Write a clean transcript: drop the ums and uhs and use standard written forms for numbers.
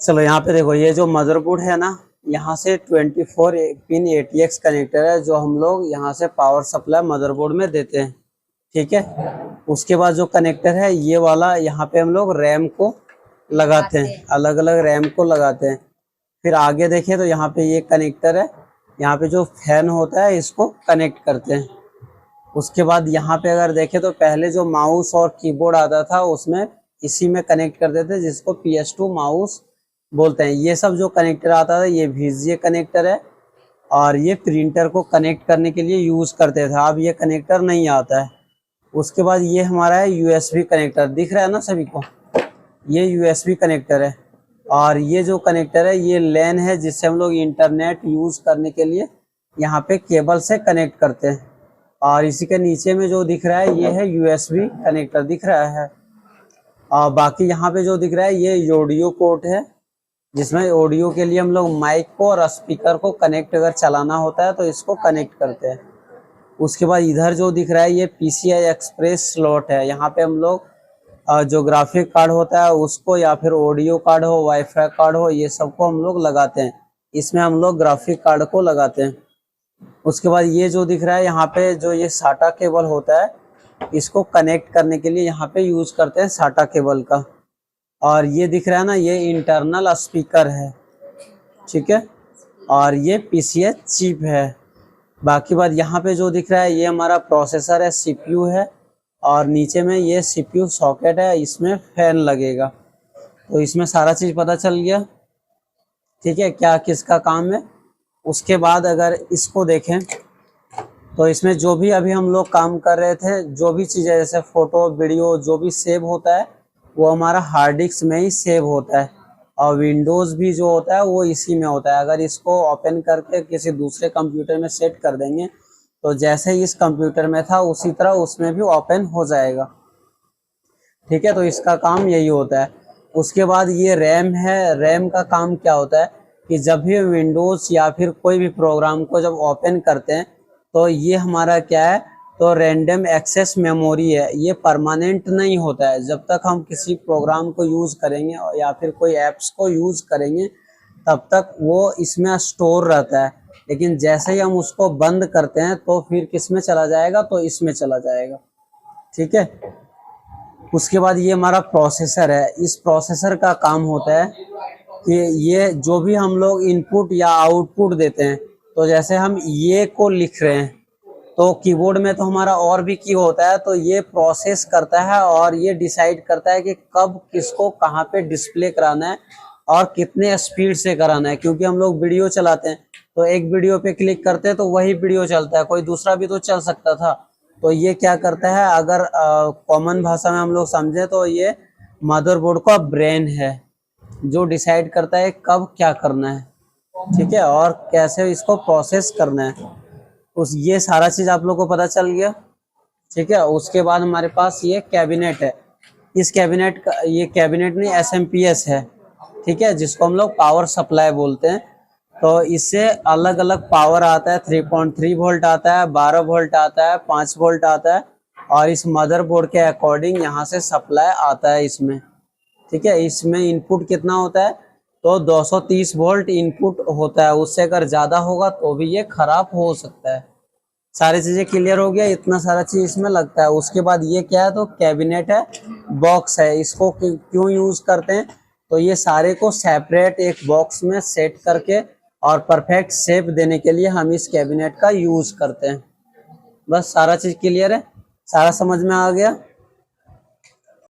चलो यहाँ पे देखो, ये जो मदरबोर्ड है ना, यहाँ से 24 पिन ATX कनेक्टर है जो हम लोग यहाँ से पावर सप्लाई मदरबोर्ड में देते हैं। ठीक है, उसके बाद जो कनेक्टर है ये वाला, यहाँ पे हम लोग रैम को लगाते हैं, अलग अलग रैम को लगाते हैं। फिर आगे देखें तो यहाँ पे ये कनेक्टर है, यहाँ पे जो फैन होता है इसको कनेक्ट करते हैं। उसके बाद यहाँ पे अगर देखें तो पहले जो माउस और कीबोर्ड आता था उसमें इसी में कनेक्ट करते थे, जिसको PS2 माउस बोलते हैं। ये सब जो कनेक्टर आता था ये VGA कनेक्टर है, और ये प्रिंटर को कनेक्ट करने के लिए यूज़ करते थे। अब ये कनेक्टर नहीं आता है। उसके बाद ये हमारा है USB कनेक्टर, दिख रहा है ना सभी को, ये USB कनेक्टर है। और ये जो कनेक्टर है ये LAN है, जिससे हम लोग इंटरनेट यूज़ करने के लिए यहाँ पे केबल से कनेक्ट करते हैं। और इसी के नीचे में जो दिख रहा है ये है USB कनेक्टर, दिख रहा है। और बाकी यहाँ पे जो दिख रहा है ये ऑडियो पोर्ट है, जिसमें ऑडियो के लिए हम लोग माइक को और स्पीकर को कनेक्ट अगर चलाना होता है तो इसको कनेक्ट करते हैं। उसके बाद इधर जो दिख रहा है ये PCI एक्सप्रेस स्लॉट है। यहाँ पे हम लोग जो ग्राफिक कार्ड होता है उसको, या फिर ऑडियो कार्ड हो, वाईफाई कार्ड हो, ये सबको हम लोग लगाते हैं। इसमें हम लोग ग्राफिक कार्ड को लगाते हैं। उसके बाद ये जो दिख रहा है यहाँ पे जो ये SATA केबल होता है, इसको कनेक्ट करने के लिए यहाँ पे यूज करते हैं SATA केबल का। और ये दिख रहा है ना, ये इंटरनल स्पीकर है। ठीक है, और ये PCI चिप है। बाकी बात यहाँ पे जो दिख रहा है ये हमारा प्रोसेसर है, CPU है, और नीचे में ये CPU सॉकेट है, इसमें फैन लगेगा। तो इसमें सारा चीज़ पता चल गया। ठीक है, क्या किसका काम है। उसके बाद अगर इसको देखें तो इसमें जो भी अभी हम लोग काम कर रहे थे, जो भी चीज़ें जैसे फ़ोटो वीडियो जो भी सेव होता है वो हमारा हार्ड डिस्क में ही सेव होता है, और विंडोज़ भी जो होता है वो इसी में होता है। अगर इसको ओपन करके किसी दूसरे कंप्यूटर में सेट कर देंगे तो जैसे ही इस कंप्यूटर में था उसी तरह उसमें भी ओपन हो जाएगा। ठीक है, तो इसका काम यही होता है। उसके बाद ये रैम है। रैम का काम क्या होता है कि जब भी विंडोज़ या फिर कोई भी प्रोग्राम को जब ओपन करते हैं तो ये हमारा क्या है, तो रैंडम एक्सेस मेमोरी है। ये परमानेंट नहीं होता है। जब तक हम किसी प्रोग्राम को यूज़ करेंगे या फिर कोई ऐप्स को यूज़ करेंगे तब तक वो इसमें स्टोर रहता है, लेकिन जैसे ही हम उसको बंद करते हैं तो फिर किस में चला जाएगा, तो इसमें चला जाएगा। ठीक है, उसके बाद ये हमारा प्रोसेसर है। इस प्रोसेसर का काम होता है कि ये जो भी हम लोग इनपुट या आउटपुट देते हैं, तो जैसे हम ये को लिख रहे हैं तो कीबोर्ड में तो हमारा और भी की होता है, तो ये प्रोसेस करता है और ये डिसाइड करता है कि कब किसको कहाँ पे डिस्प्ले कराना है और कितने स्पीड से कराना है। क्योंकि हम लोग वीडियो चलाते हैं तो एक वीडियो पे क्लिक करते हैं तो वही वीडियो चलता है, कोई दूसरा भी तो चल सकता था। तो ये क्या करता है, अगर कॉमन भाषा में हम लोग समझे तो ये मदरबोर्ड का ब्रेन है जो डिसाइड करता है कब क्या करना है। ठीक है, और कैसे इसको प्रोसेस करना है। ये सारा चीज़ आप लोग को पता चल गया। ठीक है, उसके बाद हमारे पास ये कैबिनेट है। इस कैबिनेट का, ये कैबिनेट नहीं SMPS है। ठीक है, जिसको हम लोग पावर सप्लाई बोलते हैं। तो इससे अलग अलग पावर आता है, 3.3 वोल्ट आता है, 12 वोल्ट आता है, 5 वोल्ट आता है, और इस मदरबोर्ड के अकॉर्डिंग यहाँ से सप्लाई आता है इसमें। ठीक है, इसमें इनपुट कितना होता है, तो 230 वोल्ट इनपुट होता है। उससे अगर ज़्यादा होगा तो भी ये खराब हो सकता है। सारी चीज़ें क्लियर हो गया, इतना सारा चीज़ इसमें लगता है। उसके बाद ये क्या है, तो कैबिनेट है, बॉक्स है। इसको क्यों यूज़ करते हैं, तो ये सारे को सेपरेट एक बॉक्स में सेट करके और परफेक्ट शेप देने के लिए हम इस कैबिनेट का यूज़ करते हैं। बस सारा चीज़ क्लियर है, सारा समझ में आ गया।